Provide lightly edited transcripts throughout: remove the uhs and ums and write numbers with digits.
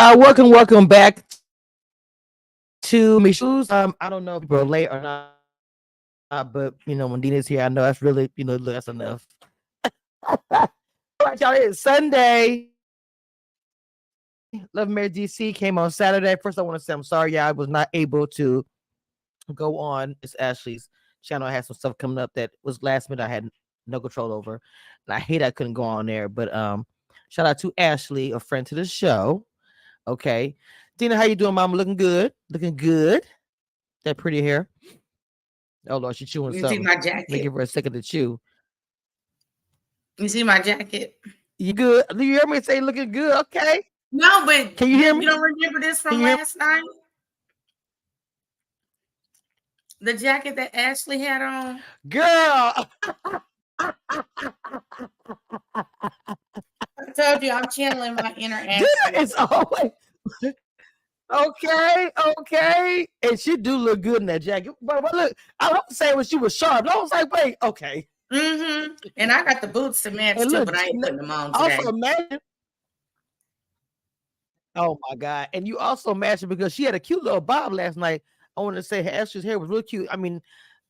Welcome back to me shoes. I don't know if people are late or not, but when Dina's here, I know that's really, that's enough. All right, y'all. It's Sunday. Love Mary DC came on Saturday. First, I want to say I'm sorry, y'all. I was not able to go on. It's Ashley's channel. I had some stuff coming up that was last minute. I had no control over, and I hate I couldn't go on there. But shout out to Ashley, a friend to the show. Okay, Dina, how you doing, Mama? Looking good. Looking good. That pretty hair. Oh Lord, she's chewing You see something. my Let me give jacket. her a second to chew. You see my jacket. You good? Do you hear me say looking good? Okay. No, but Can you hear you me? don't remember this Can from you hear me? last night? The jacket that Ashley had on. Girl. I told you I'm channeling my inner Dina Ashley. is always okay. And she do look good in that jacket. But look, I was saying when she was sharp. I was like, wait, okay. Mm-hmm. And I got the boots to match And too, look, but I ain't putting them on also today. imagine. Oh my God. And you also matched it because she had a cute little bob last night. I want to say Ashley's hair was really cute. I mean,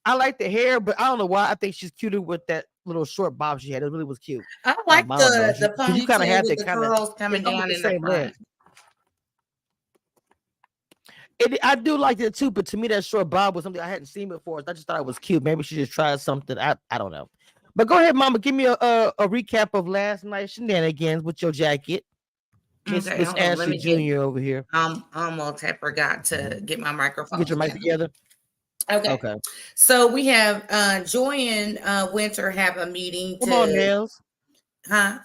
I like the hair, but I don't know why. I think she's cuter with that little short bob she had. It really was cute. I like I don't know. the Because you kind of ponytail have with that the kind of, curls it's coming almost down the in the same front. length. I do like it too, but to me, that short bob was something I hadn't seen before. So I just thought it was cute. Maybe she just tried something. I don't know. But go ahead, Mama. Give me a recap of last night's shenanigans with your jacket. Okay, Miss hold on. Let Ashley me get Jr. over here. almost had forgot to get my microphone Get your mic together. together. Okay. Okay. So we have Joy and Winter have a meeting Come on, to Nails. huh?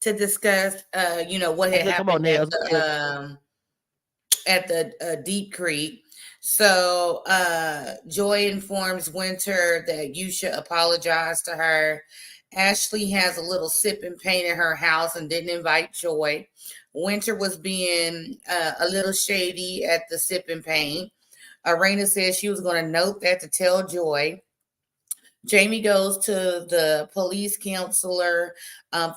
To discuss what I had said, come on, happened Nails. at the Deep Creek. So Joy informs Winter that you should apologize to her. Ashley has a little sip and paint in her house and didn't invite Joy. Winter was being a little shady at the sip and paint. Arena said she was going to note that to tell Joy. Jamie goes to the police counselor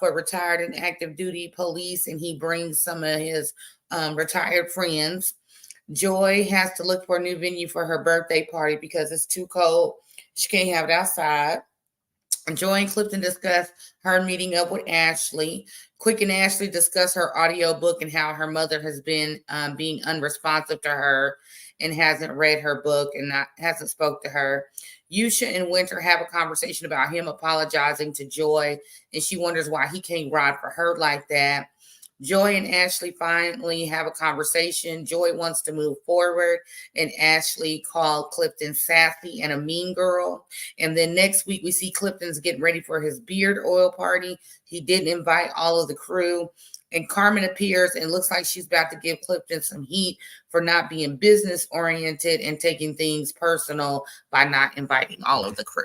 for retired and active duty police, and he brings some of his retired friends. Joy has to look for a new venue for her birthday party because it's too cold. She can't have it outside. Joy and Clifton discuss her meeting up with Ashley. Quick and Ashley discuss her audiobook and how her mother has been being unresponsive to her and hasn't read her book and hasn't spoke to her. Yusha and Winter have a conversation about him apologizing to Joy, and she wonders why he can't ride for her like that. Joy and Ashley finally have a conversation. Joy wants to move forward, and Ashley called Clifton sassy and a mean girl. And then next week, we see Clifton's getting ready for his beard oil party. He didn't invite all of the crew. And Carmen appears and looks like she's about to give Clifton some heat for not being business oriented and taking things personal by not inviting all of the crew.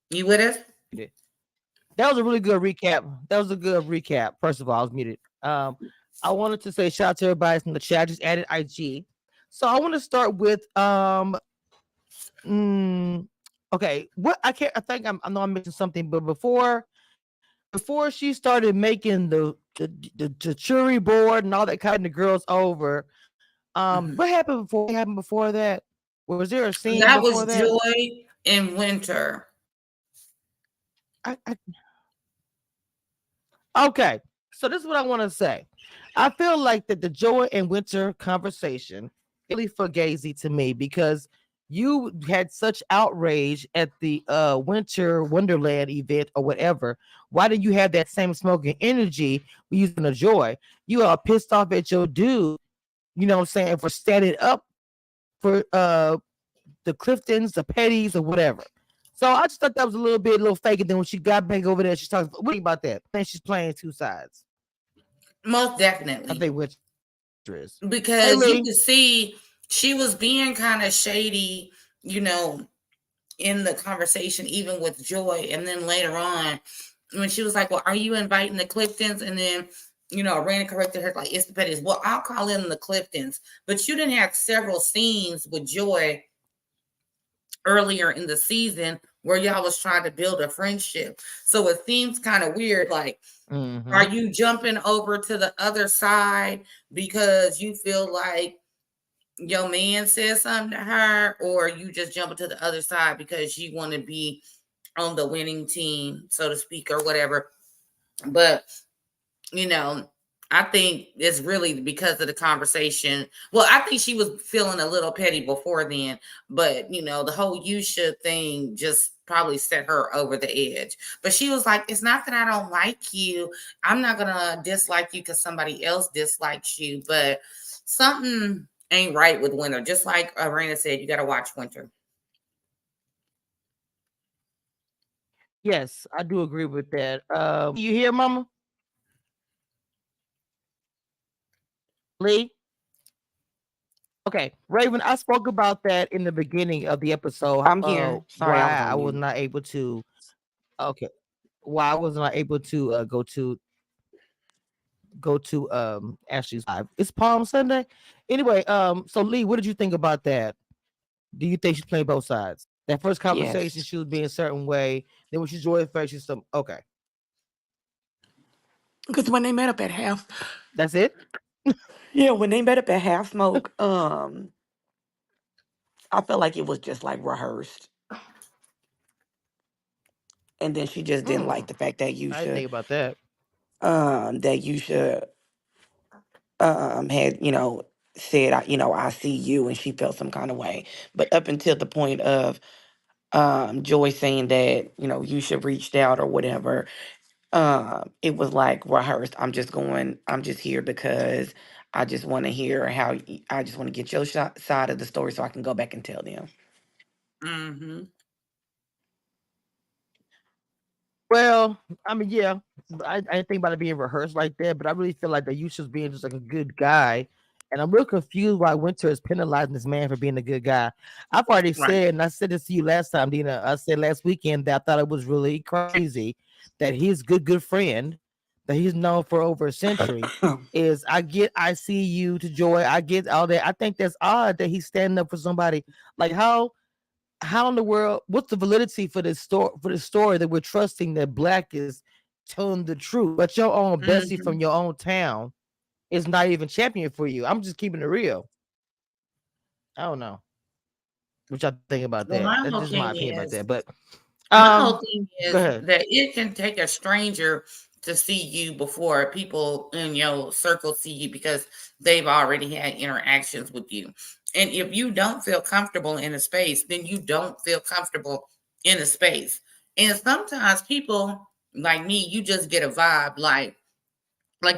You with us? That was a really good recap. That was a good recap. First of all, I was muted. I wanted to say shout out to everybody from the chat. I just added IG. So I want to start with okay. What I can't. I think I know I'm missing something, but before she started making the jury board and all that, kind of girls over. What happened before? What happened before that? Was there a scene That before was that? Joy and Winter. I Okay, so this is what I want to say. I feel like that the Joy and Winter conversation really fugazi to me because you had such outrage at the Winter Wonderland event or whatever. Why did you have that same smoking energy using the Joy? You are pissed off at your dude, you know what I'm saying, for standing up for the Cliftons, the Petties, or whatever. So I just thought that was a little fake. And then when she got back over there, she talks. What do you think about that? I think she's playing two sides. Most I definitely. think which is. Hey Because you Lee. could see she was being kind of shady, you know, in the conversation, even with Joy. And then later on, when she was like, well, are you inviting the Cliftons? And then, Rand corrected her, like, it's the Petties. Well, I'll call in the Cliftons. But you didn't have several scenes with Joy earlier in the season where y'all was trying to build a friendship. So it seems kind of weird. Like, are Mm-hmm. you jumping over to the other side because you feel like your man said something to her, or you just jumping to the other side because you want to be on the winning team, so to speak, or whatever? But you know, I think it's really because of the conversation. Well, I think she was feeling a little petty before then, but the whole you should thing just probably set her over the edge. But she was like, it's not that I don't like you. I'm not gonna dislike you because somebody else dislikes you, but something ain't right with Winter. Just like Arena said, you gotta watch Winter. Yes, I do agree with that. You hear, Mama Lee? Okay, Raven. I spoke about that in the beginning of the episode. I'm here. Sorry, I was Why I on was mute. not able to. Okay, why I was not able to go to Ashley's live. It's Palm Sunday. Anyway, so Lee, what did you think about that? Do you think she's playing both sides? That first conversation, Yes. she was being a certain way. Then when she's joyous face, she's some okay. Because when they met up at half, That's it. yeah, when they met up at half smoke, I felt like it was just like rehearsed. And then she just didn't like Hmm. the fact that you I didn't should think about that. that you should had, said I see you, and she felt some kind of way. But up until the point of Joy saying that, you should reached out or whatever, it was like rehearsed. I'm just here because I just want to hear I just want to get your side of the story so I can go back and tell them. Mm-hmm. Well, I mean, yeah, I didn't think about it being rehearsed like that, but I really feel like that Yusha's being just like a good guy. And I'm real confused why Winter is penalizing this man for being a good guy. I've already Right. said, and I said this to you last time, Dina. I said last weekend that I thought it was really crazy that his good friend that he's known for over a century is I see you to Joy. I get all that. I think that's odd that he's standing up for somebody. Like how in the world, what's the validity for this story that we're trusting that Black is telling the truth, but your own Bessie Mm-hmm. from your own town is not even champion for you? I'm just keeping it real. I don't know what y'all think about Well, that. That's just my opinion about that. But my whole um thing go is ahead. that it can take a stranger to see you before people in your circle see you because they've already had interactions with you. And if you don't feel comfortable in a space, then you don't feel comfortable in a space. And sometimes people like me, you just get a vibe like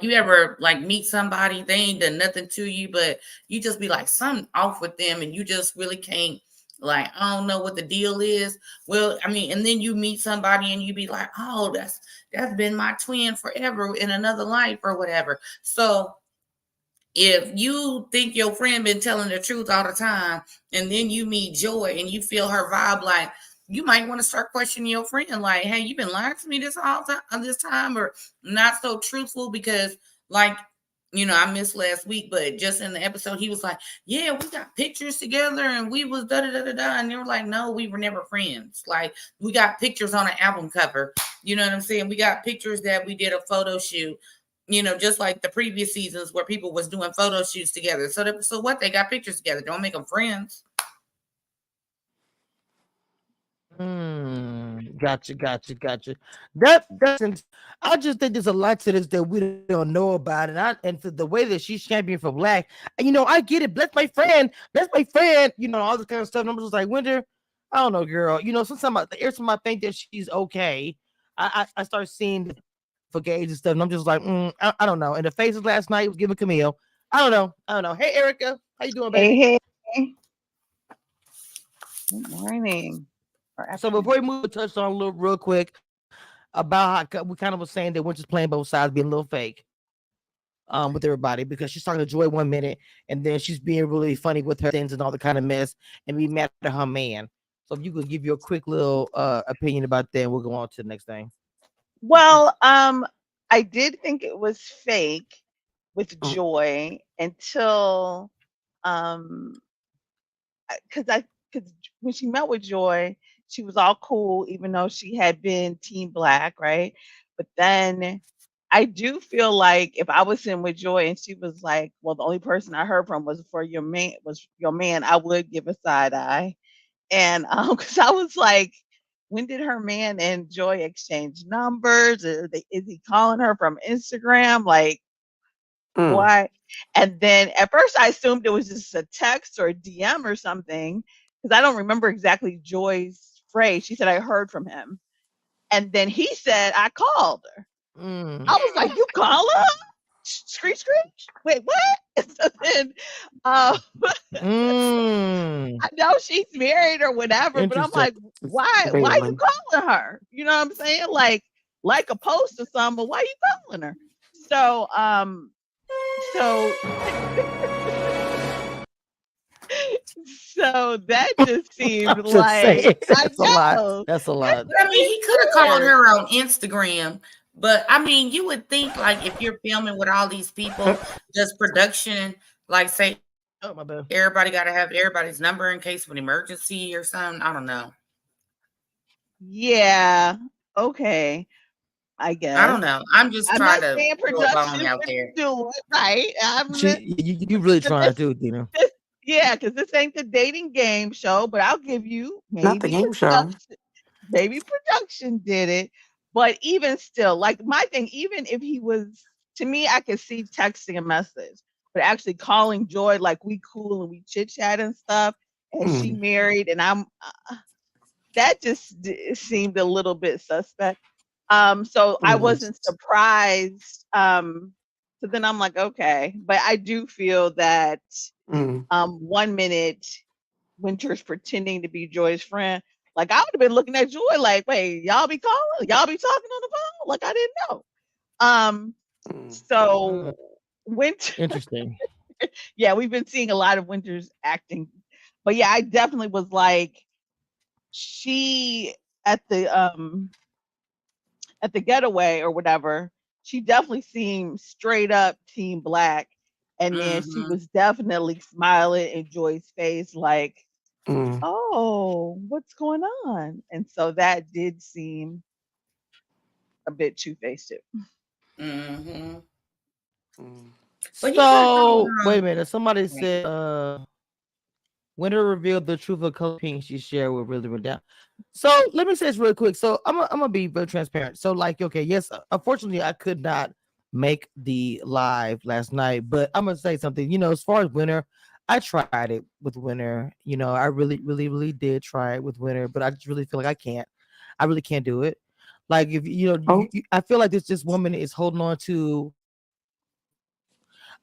you ever like meet somebody, they ain't done nothing to you, but you just be like something off with them and you just really can't, like, I don't know what the deal is. Well, I mean, and then you meet somebody and you be like, oh, that's been my twin forever in another life or whatever. So if you think your friend been telling the truth all the time and then you meet Joy and you feel her vibe, like, you might want to start questioning your friend, like, hey, you been lying to me this time, or not so truthful, because like, I missed last week, but just in the episode he was like, yeah, we got pictures together and we was da da da da da, and they were like, no, we were never friends. Like, we got pictures on an album cover, you know what I'm saying? We got pictures that we did a photo shoot, just like the previous seasons where people was doing photo shoots together. So what? They got pictures together. Don't make them friends. Gotcha. That's I just think there's a lot to this that we don't know about, and for the way that she's champion for Black, I get it. Bless my friend, all this kind of stuff. And I'm just like, Winter, I don't know, girl. Sometimes every time I think that she's okay, I start seeing the for gauge and stuff, and I'm just like, I don't know. And the faces last night was giving Camille. I don't know. Hey, Erica, how you doing, baby? Hey, hey. Good morning or So before afternoon. we move, touch on a little real quick about how we kind of was saying that Winter's playing both sides, being a little fake with everybody, because she's talking to Joy one minute and then she's being really funny with her things and all the kind of mess and be mad at her man. So if you could give your quick little opinion about that, and we'll go on to the next thing. Well, I did think it was fake with Mm. Joy until um because I because when she met with Joy, she was all cool, even though she had been Team Black, right? But then I do feel like if I was in with Joy and she was like, "Well, the only person I heard from was your man," I would give a side eye. And because I was like, when did her man and Joy exchange numbers? Is he calling her from Instagram? Like, Mm. why? And then at first I assumed it was just a text or a DM or something because I don't remember exactly Joy's phrase. She said, I heard from him. And then he said, I called her. I Mm. was like, you call her? Screech, screech. Wait, what? And so then uh, Mm. I know she's married or whatever, but I'm Interesting. like, why you Barely. calling her? You know what I'm saying? Like a post or something, but why you calling her? So so so that just I'm seemed just like saying. I That's a lot. know. That's a That lot. But I mean, seemed he could have called weird. her on Instagram. But I mean, you would think like if you're filming with all these people, just production, like say Oh my bad. everybody got to have everybody's number in case of an emergency or something. I don't know. Yeah. Okay. I I don't guess. know. I'm just I'm trying not to saying throw a bone production out wouldn't there. do it, right? You really But trying to, Dina. yeah, because this ain't the dating game show, but I'll give you Not the maybe game show. production. Maybe production did it, but even still, like my thing, even if he was, to me, I could see texting a message, but actually calling Joy like we cool and we chit chat and stuff, and she Mm. married, and I'm that just seemed a little bit suspect. So I Mm. wasn't surprised. So then I'm like, okay, but I do feel that Mm. 1 minute Winter's pretending to be Joy's friend. Like I would have been looking at Joy like, wait, y'all be calling? Y'all be talking on the phone? Like I didn't know. Um, Mm. Uh, so Winter, interesting. yeah, we've been seeing a lot of Winter's acting. But yeah, I definitely was like, she at the um at the getaway or whatever, she definitely seemed straight up Team Black. And then she Hmm. was definitely smiling in Joy's face, like, Mm. oh, what's going on? And so that did seem a bit two faced. Hmm. Mm. But he could have called So her wait a on minute. Somebody Instagram. said Winter revealed the truth of color pink she shared with really went down. So let me say this real quick. So I'm gonna be very transparent. So like, okay, yes, unfortunately, I could not make the live last night, but I'm gonna say something. As far as Winter, I tried it with Winter. I really, really, really did try it with Winter, but I just really feel like I can't. I really can't do it. Like if Oh. I feel like this woman is holding on to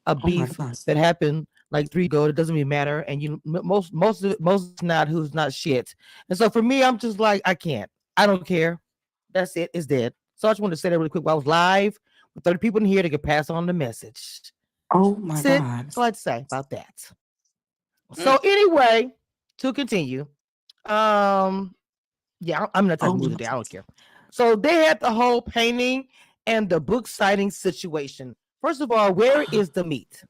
a beef Oh my that God. happened like 3 years ago. It doesn't even matter, and most not who's not shit. And so for me, I'm just like I can't. I don't care. That's it. It's dead. So I just wanted to say that really quick. While I was live with 30 people in here, they could pass on the message. Oh That's my it. God. That's all I had to say about that. Mm. So anyway, to continue, um, yeah, I'm not type Oh of mood my. today. I don't care. So they had the whole painting and the book signing situation. First of all, where is the meat?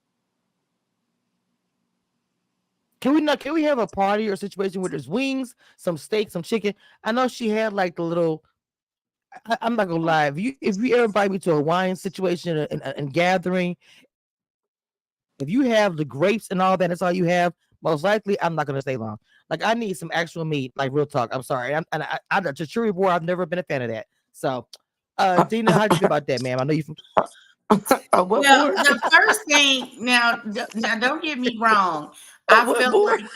Can we not? Can we have a party or situation where there's wings, some steak, some chicken? I know she had like the little. I'm not gonna lie. If you ever invite me to a wine situation and gathering, if you have the grapes and all that, that's all you have. Most likely, I'm not gonna stay long. Like I need some actual meat, like real talk. I'm sorry, I'm the charcuterie board. I've never been a fan of that. So, Dina, how'd you feel about that, ma'am? I know you from. What Well, board? the first thing now, don't get me wrong. I What felt board? like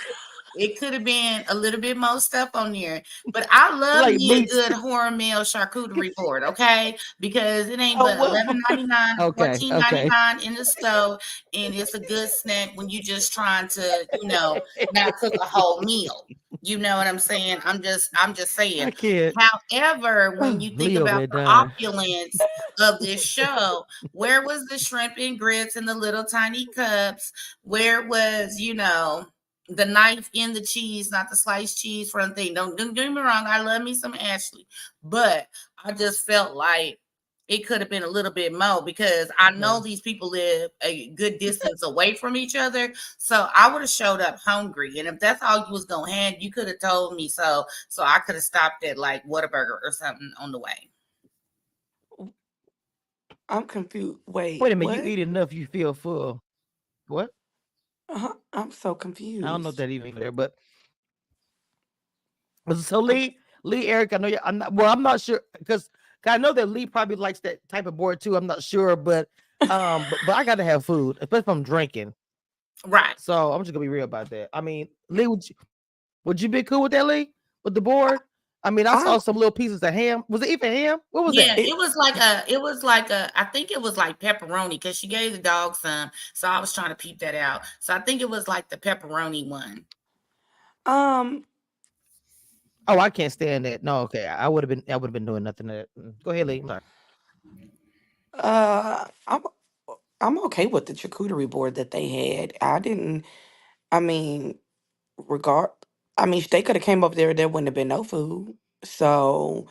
it could have been a little bit more stuff on there, but I love Like me a meats. good horror meal charcuterie board, okay? Because it ain't but What, $11.99, Okay, okay. $14.99 in the stove, and it's a good snack when you just trying to, not cook a whole meal. You know what I'm saying? I'm just I saying. can't. However, when you think Lee over about there the dying. opulence of this show, where was the shrimp and grits in the little tiny cups? Where was, the knife in the cheese, not the sliced cheese from the thing? Don't get me wrong. I love me some Ashley, but I just felt like it could have been a little bit more because I know Okay. these people live a good distance away from each other. So I would have showed up hungry. And if that's all you was gonna have, you could have told me so I could have stopped at like Whataburger or something on the way. I'm confused. Wait Wait, a minute. You what? eat enough, you feel full. What? I'm so I don't know if confused. that even there, but so Lee, Eric, I know you. I'm not. Well, I'm not sure because I know that Lee probably likes that type of board too. I'm not sure, but I got to have food, especially if I'm drinking. Right. So I'm just gonna be real about that. I mean, Lee, would you be cool with that, Lee, with the board? I mean, I I'm saw some little pieces of ham. Was it even ham? What was Yeah, that? it, it was like a, I think it was like pepperoni because she gave the dog some. So I was trying to peep that out. So I think it was like the pepperoni one. um Oh, I can't stand that. No, okay, I would have been. I would have been doing nothing. To that. Go ahead, Lee. I'm sorry. uh I'm I'm okay with the charcuterie board that they had. I didn't. I mean, regard. I mean, they could have came up there. There wouldn't have been no food. So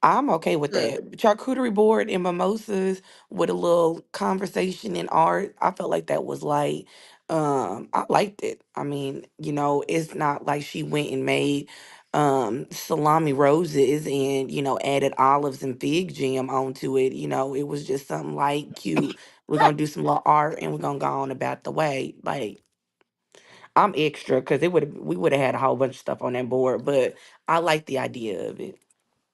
I'm okay with Good. that. Charcuterie board and mimosas with a little conversation and art. I felt like that was light. I liked it. I mean, it's not like she went and made salami roses and, added olives and fig jam onto it. It was just something light, cute. We're gonna do some little art and we're gonna go on about the way. Like I'm extra because we would have had a whole bunch of stuff on that board, but I like the idea of it.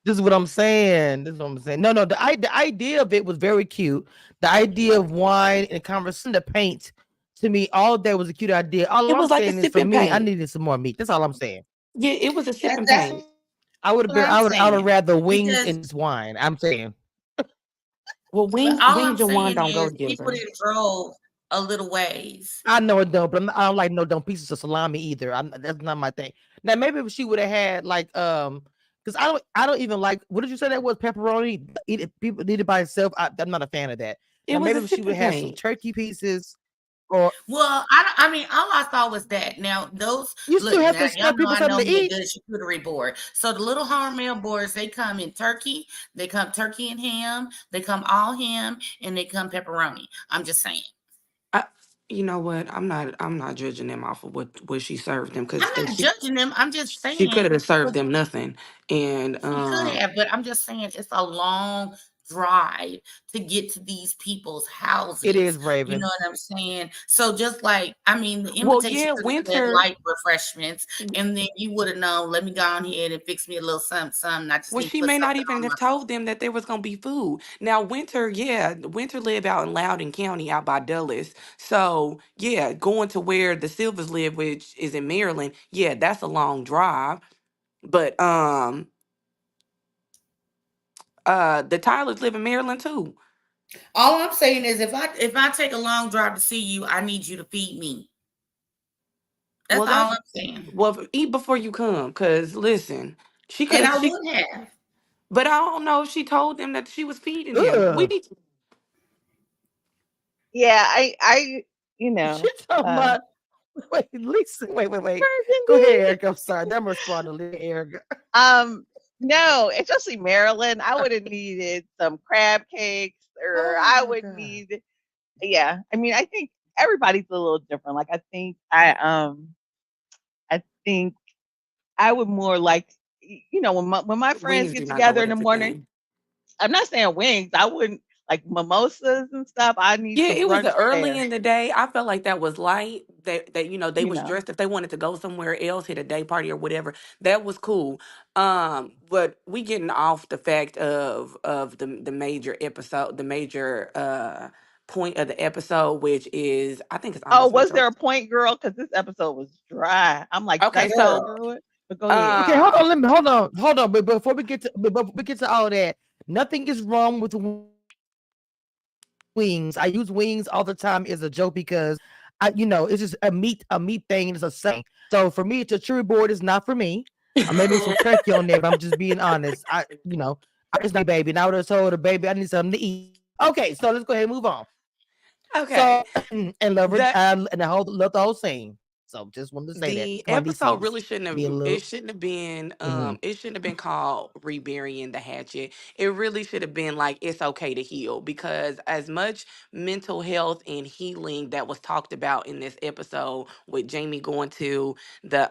This is what I'm saying. This is what I'm saying. No, the idea of it was very cute. The idea of wine and conversation, the paint, to me, all that was a cute idea. All It I'm was like a saying is, sip for and me, I paint. needed some more meat. That's all I'm saying. Yeah, it was a sip and That's paint. I would have what been. I'm I would saying. have rather wings Because and just wine. I'm saying Well, but all I'm wings and wine saying don't go is people together. that drove a little ways. I know it don't, but I don't like no dumb pieces of salami either. That's not my thing. Now maybe if she would have had like because I don't even like what did you say that was pepperoni? Eat it, people eat it by itself. I'm not a fan of that. It Now was maybe a if she sip would and have some paint. turkey pieces or Well, I mean, all I thought was that. Now, those you still look have now, to y'all serve know people I something know to me a eat. good charcuterie board. So the little Hormel boards, they come in turkey, they come turkey and ham, they come all ham, and they come pepperoni. I'm just saying. I, you know what? I'm not judging them off of what she served them because I'm not judging them. I'm just she saying could have served them nothing. And she could have, but I'm just saying it's a long drive to get to these people's It houses. is You know Raven. what I'm saying? So just like I mean, the well, invitation yeah, could have said winter. light refreshments, and then you would have known. Let me go on here and fix me a little something, something. I just Well, need to she put may not something even on have my. told them that there was gonna be food. Now, Winter live out in Loudoun County, out by Dulles. So, yeah, going to where the Silvers live, which is in Maryland, yeah, that's a long drive. But the Tylers live in Maryland too. All I'm saying is, if I take a long drive to see you, I need you to feed me. That's Well, all that's I'm saying, eat before you come, cause listen, she could and have I she, would have. but I don't know if she told them that she was feeding them. We Ugh. need Yeah, I you She know, talking uh about wait, Lisa. Wait. Go ahead, burgundy. Eric. I'm sorry. I'm responding to Eric. Um, no, especially Maryland. I would have needed some crab cakes, or Oh I my would god. need. Yeah, I mean, I think everybody's a little different. Like, I think I would more like, when my friends wings get do not go together with in the morning. everything. I'm not saying wings. I wouldn't like mimosas and stuff. I need Yeah, some it was brunch the early fare. in the day. I felt like that was light. They You was know. dressed if they wanted to go somewhere else, hit a day party or whatever. That was cool. But we getting off the fact of the major episode, the major point of the episode, which is I think it's Oh, almost was retro. there a point, girl? Because this episode was dry. I'm like Okay, stumbling so Girl, through it. But go ahead. Okay, hold uh on. Hold on. But before we get to all that, nothing is wrong with wings. I use wings all the time as a joke because it's just a meat thing. It's a saying. So for me, it's a true board is not for me. Maybe some turkey on there, but I'm just being honest. I just need baby. And I would have told her, baby, I need something to eat. Okay, so let's go ahead and move on. okay. So and love her That and I love the whole scene. So just wanted to say that. The Come on, episode DCs. really shouldn't have Being a little. Mhm. it shouldn't have been called reburying the hatchet. It really should have been like it's okay to heal, because as much mental health and healing that was talked about in this episode, with Jamie going to the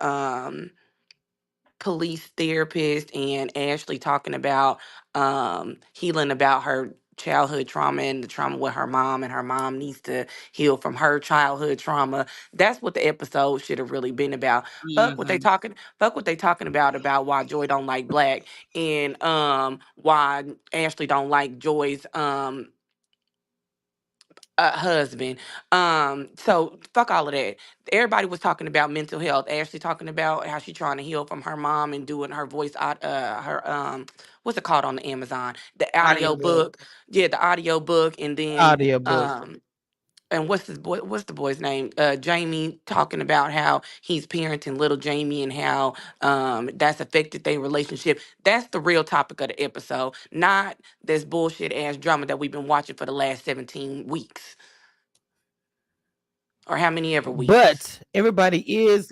police therapist and Ashley talking about healing about her childhood trauma and the trauma with her mom, and her mom needs to heal from her childhood trauma. That's what the episode should have really been about. Mm-hmm. Fuck what they talking about why Joy don't like Black, and why Ashley don't like Joy's husband. So fuck all of that. Everybody was talking about mental health. Ashley talking about how she trying to heal from her mom and doing her voice her what's it called on the Amazon? The audio Audiobook. book. Yeah, the audio book. And then Audiobook. and what's the boy's name? Jamie talking about how he's parenting little Jamie and how that's affected their relationship. That's the real topic of the episode, not this bullshit ass drama that we've been watching for the last 17 weeks, or how many ever weeks. But everybody is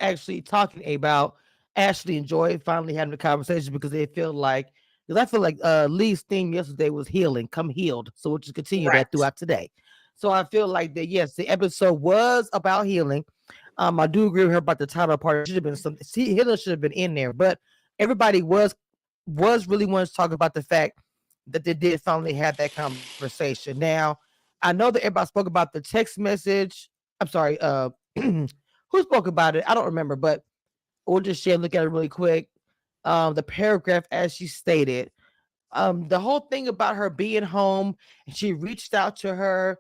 actually talking about Ashley and Joy finally having a conversation because they feel like, because I feel like Lee's theme yesterday was healing, come healed. So we'll just continue that Right. throughout today. So I feel like that yes, the episode was about healing. I do agree with her about the title part. It should have been some, see, healing should have been in there, but everybody was really wanting to talk about the fact that they did finally have that conversation. Now, I know that everybody spoke about the text message. I'm sorry, who spoke about it? I don't remember, but we'll just share and look at it really quick. The paragraph as she stated, the whole thing about her being home and she reached out to her.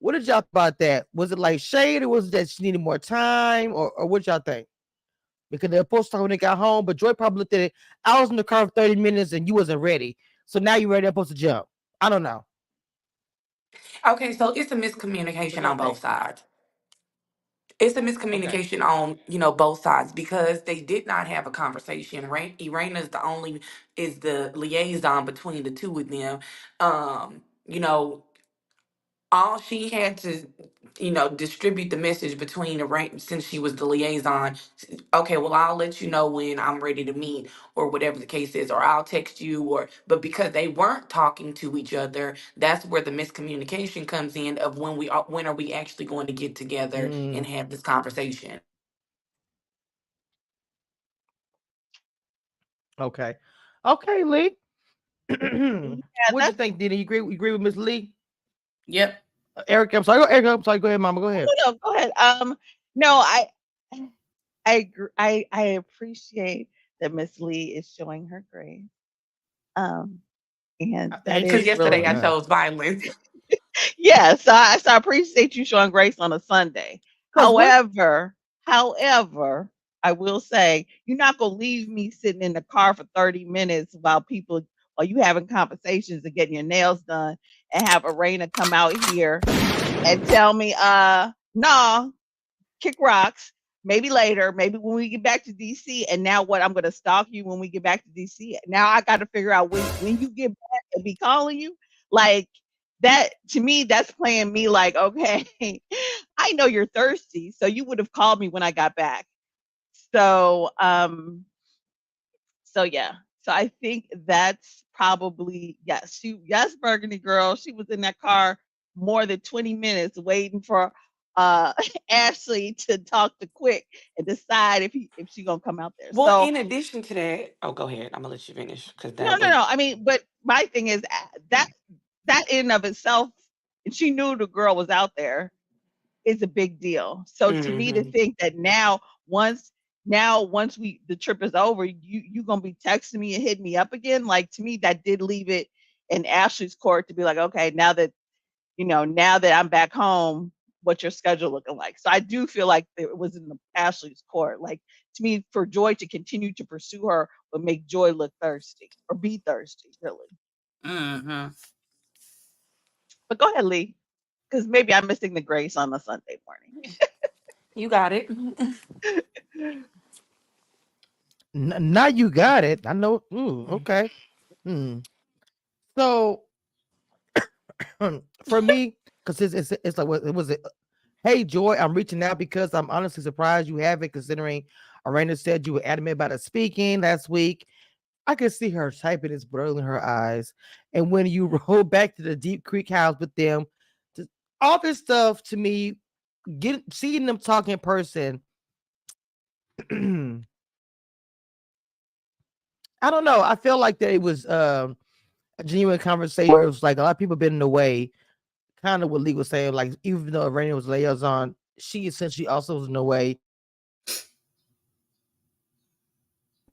What did y'all think about that? Was it like shade, or was it that she needed more time, or what y'all think? Because they're supposed to talk when they got home, but Joy probably looked at it. I was in the car for 30 minutes and you wasn't ready. So now you're ready, they're supposed to jump. I don't know. Okay, so it's a What miscommunication y'all on think? both sides. It's a Okay. miscommunication on, both sides, because they did not have a conversation. Right, Irena is the liaison between the two of them. You know, all she had to, distribute the message between the rank, since she was the liaison. Okay, well, I'll let you know when I'm ready to meet, or whatever the case is, or I'll text you. Or but because they weren't talking to each other, that's where the miscommunication comes in, of when are we actually going to get together and Mm, have this conversation. okay. Okay, Lee. Yeah, What'd you that's think, Dina? You agree with Miss Lee? Yep. Eric, I'm sorry. Eric, I'm sorry. Go ahead, Mama. Go ahead. no, no, go ahead. No, I agree. I appreciate that Miss Lee is showing her grace. Um, and that Because Thank is you. Oh yesterday I really, yeah. chose violence. yeah. So I appreciate you showing grace on a Sunday. Cause what? However, I will say you're not gonna leave me sitting in the car for 30 minutes while you having conversations and getting your nails done, and have Arena come out here and tell me, nah, kick rocks. Maybe later, maybe when we get back to DC. And now what? I'm gonna stalk you when we get back to DC. Now I got to figure out when you get back and be calling you like that. To me, that's playing me like, okay, I know you're thirsty, so you would have called me when I got back. So, so yeah. So I think that's probably yes. Yes, Burgundy girl. She was in that car more than 20 minutes waiting for Ashley to talk to Quick and decide if she gonna come out there. Well, So in addition to that, oh, go ahead. I'm gonna let you finish, because no, that no, was. no. I mean, but my thing is that in and of itself, and she knew the girl was out there, is a big deal. So to me, to Hmm. think that once once we the trip is over, you gonna be texting me and hitting me up again, like to me that did leave it in Ashley's court to be like, okay, now that I'm back home, what's your schedule looking like? So I do feel like it was in the Ashley's court. Like to me, for Joy to continue to pursue her would make Joy look thirsty or be thirsty, really. Mm-hmm. But go ahead, Lee, because maybe I'm missing the grace on a Sunday morning. You got it. Now you got it. I know. Ooh, okay. Hmm. So for me, because it's like what it was. Hey, Joy, I'm reaching out because I'm honestly surprised you haven't, considering Arena said you were adamant about it speaking last week. I could see her typing this blur in her eyes. And when you roll back to the Deep Creek house with them, all this stuff to me, seeing them talk in person, I don't know. I feel like that it was a genuine conversation where it was like a lot of people been in the way, kind of what Lee was saying. Like, even though Raina was liaison, she essentially also was in the way.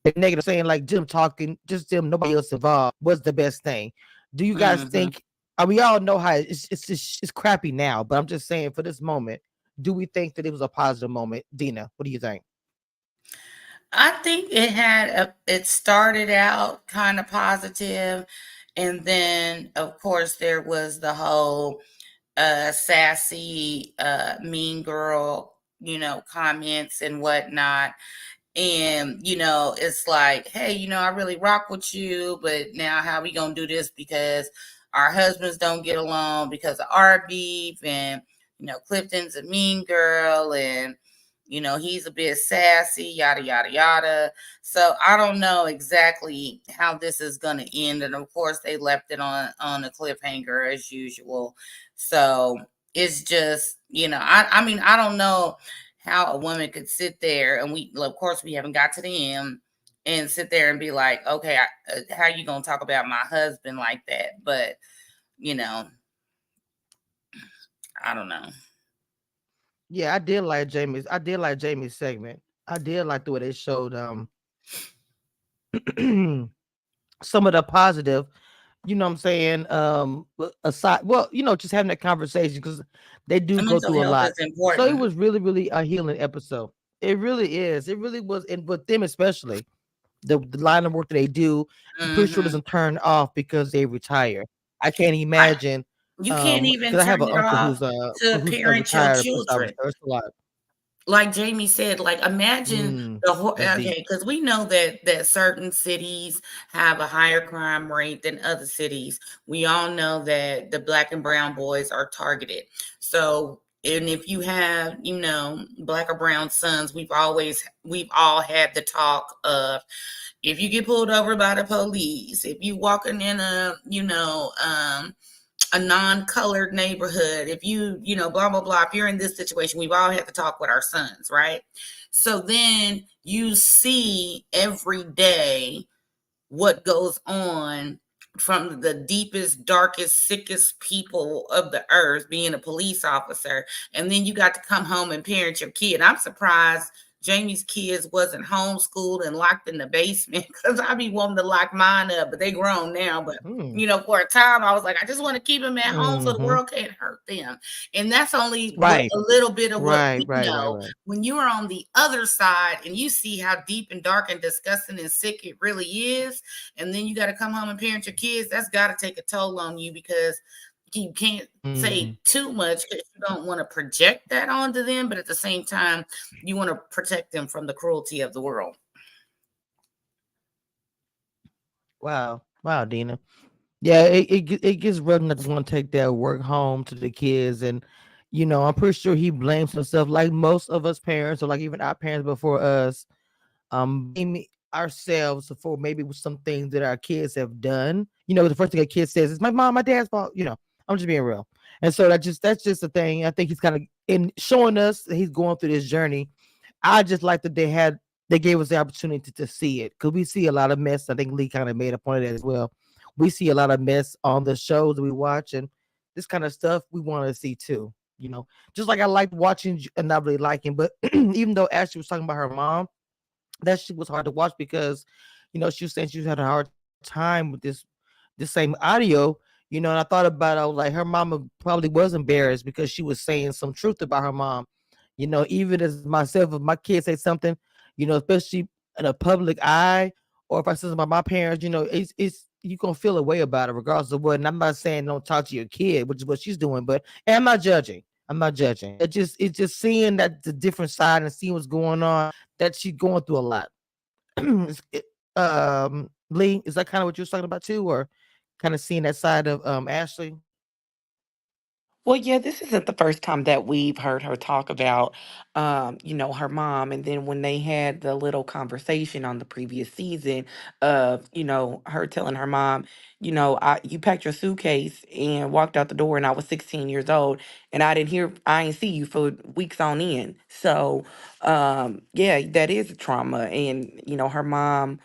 And negative saying like Jim talking, just Jim, nobody else involved was the best thing. Do you guys Hmm. think? We all know how it's crappy now, but I'm just saying for this moment, do we think that it was a positive moment? Dina, what do you think? I think it started out kind of positive, and then of course there was the whole sassy mean girl, comments and whatnot. And it's like, hey, I really rock with you, but now how we gonna do this because our husbands don't get along because of our beef, and Clifton's a mean girl, and he's a bit sassy, yada yada yada. So I don't know exactly how this is gonna end, and of course they left it on a cliffhanger as usual. So it's just, I mean, I don't know how a woman could sit there, and of course we haven't got to the end, and sit there and be like, okay, how you gonna talk about my husband like that? But you know I don't know. Yeah, I did like Jamie's. I did like Jamie's segment. I did like the way they showed some of the positive, what I'm saying, aside, well, just having that conversation, because they do And go mental through a health lot. is So it important. was really, really a healing episode. It really is. It really was. And with them especially, the line of work that they do, I'm pretty sure Hmm. doesn't turn off because they retire. I can't Right. imagine, You can't even because I have turn an it uncle off to who's a parent your retired police children. officer. It's a lot. Like Jamie said, like imagine the whole, That's deep. okay, because we know that certain cities have a higher crime rate than other cities. We all know that the black and brown boys are targeted. So, and if you have, black or brown sons, we've all had the talk of, if you get pulled over by the police, if you walking in a non-colored neighborhood, if blah blah blah, if you're in this situation, we've all had to talk with our sons, right? So then you see every day what goes on from the deepest, darkest, sickest people of the earth, being a police officer, and then you got to come home and parent your kid. I'm surprised Jamie's kids wasn't homeschooled and locked in the basement, because I be wanting to lock mine up, but they grown now. But Hmm. for a time I was like, I just want to keep them at home so the Hmm. world can't hurt them. And that's only what Right. a little bit of what Right. we Right. Right. know. Right. When you are on the other side and you see how deep and dark and disgusting and sick it really is, and then you got to come home and parent your kids, that's got to take a toll on you, because you can't Hmm. say too much because you don't want to project that onto them, but at the same time you want to protect them from the cruelty of the world. Wow. Wow, Dina. Yeah, it gets rough not to want to take that work home to the kids, and I'm pretty sure he blames himself, like most of us parents, or like even our parents before us, blame ourselves for maybe some things that our kids have done. The first thing a kid says is, "My mom, my dad's fault." I'm just being real, and so that's just the thing. I think he's kind of in showing us that he's going through this journey. I just like that they gave us the opportunity to see it, because we see a lot of mess. I think Lee kind of made a point of that as well. We see a lot of mess on the shows that we watch, and this kind of stuff we want to see too. Just like I liked watching and not really liking, but even though Ashley was talking about her mom, that shit was hard to watch because, she was saying she had a hard time with this same audio. And I thought about it, I was like, her mama probably was embarrassed because she was saying some truth about her mom. Even as myself, if my kids say something, especially in a public eye, or if I say something about my parents, it's you gonna feel a way about it regardless of what. And I'm not saying don't talk to your kid, which is what she's doing, but and I'm not judging. I'm not judging. It's just seeing that the different side and seeing what's going on, that she's going through a lot. Lee, is that kind of what you were talking about too, or kind of seeing that side of Ashley? Well, yeah, this isn't the first time that we've heard her talk about, her mom. And then when they had the little conversation on the previous season of, her telling her mom, you packed your suitcase and walked out the door, and I was 16 years old, and I didn't see you for weeks on end. So, yeah, that is a trauma. And, her mom,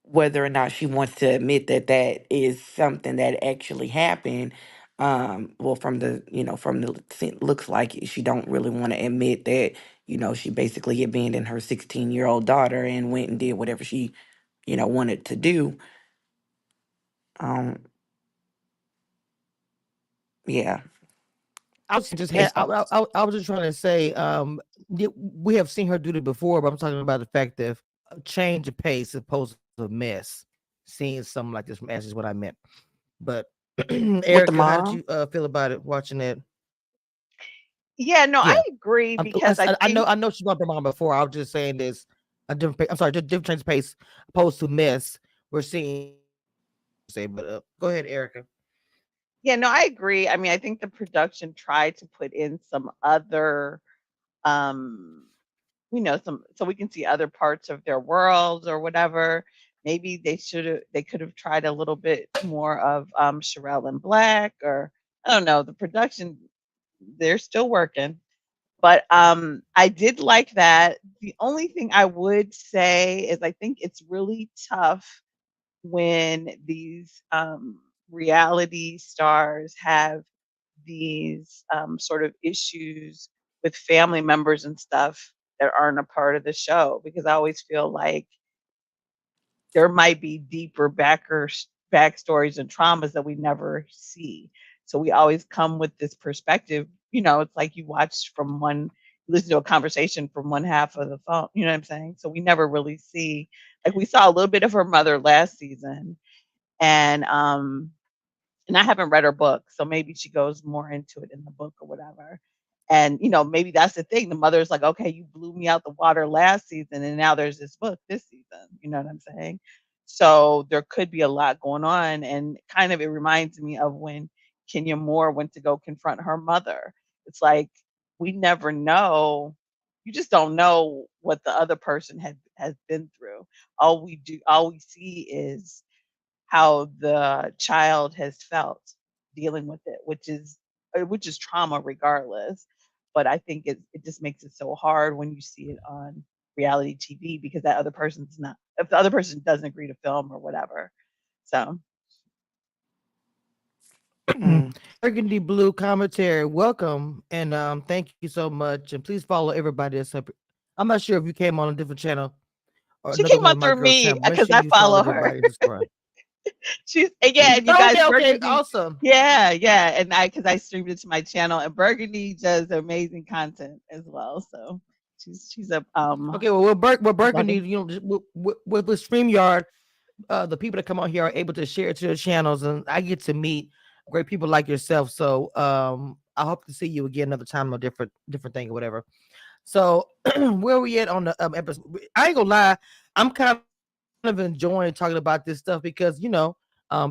whether or not she wants to admit that that is something that actually happened, well, looks like it, she don't really want to admit that, she basically abandoned her 16-year-old daughter and went and did whatever she, wanted to do. um yeah. It's I was just trying to say, we have seen her do it before, but I'm talking about the fact that a change of pace is opposed to a mess. Seeing something like this from Ash is what I meant. But With the Erica, how did mom. you feel about it watching it? Yeah, no, I Yeah, agree because I think I know she brought her mom before. I was just saying this a different. I'm sorry, just different change of pace opposed to mess. We're seeing say, but go ahead, Erica. yeah, no, I agree. I mean, I think the production tried to put in some other, um, some so we can see other parts of their worlds or whatever. Maybe they could have tried a little bit more of Sherelle and Black, or I don't know. The production, they're still working. But I did like that. The only thing I would say is I think it's really tough when these reality stars have these sort of issues with family members and stuff that aren't a part of the show, because I always feel like there might be deeper backstories and traumas that we never see. So we always come with this perspective. It's like you watch from listen to a conversation from one half of the phone. You know what I'm saying? So we never really see, like we saw a little bit of her mother last season, and I haven't read her book, so maybe she goes more into it in the book or whatever. And maybe that's the thing. The mother's like, okay, you blew me out the water last season, and now there's this book this season. You know what I'm saying? So there could be a lot going on, and kind of it reminds me of when Kenya Moore went to go confront her mother. It's like we never know. You just don't know what the other person has been through. All we see is how the child has felt dealing with it, which is trauma regardless. But I think it just makes it so hard when you see it on reality TV, because that other person's not if the other person doesn't agree to film or whatever. So Mm. Burgundy Blue commentary, welcome and thank you so much. And please follow everybody that's up. I'm not sure if you came on a different channel or she another came one of up my through girls' me channel. Make because sure I you follow follow her. everybody and subscribe. She's and yeah, and you guys, Okay, okay, Burgundy, awesome. yeah, yeah, and because I streamed it to my channel, and Burgundy does amazing content as well. So she's a Okay, well, with Burgundy, consulting. with StreamYard, the people that come on here are able to share it to their channels, and I get to meet great people like yourself. So, I hope to see you again another time, a different thing or whatever. So, where we at on the episode? I ain't gonna lie, I'm kind of enjoying talking about this stuff because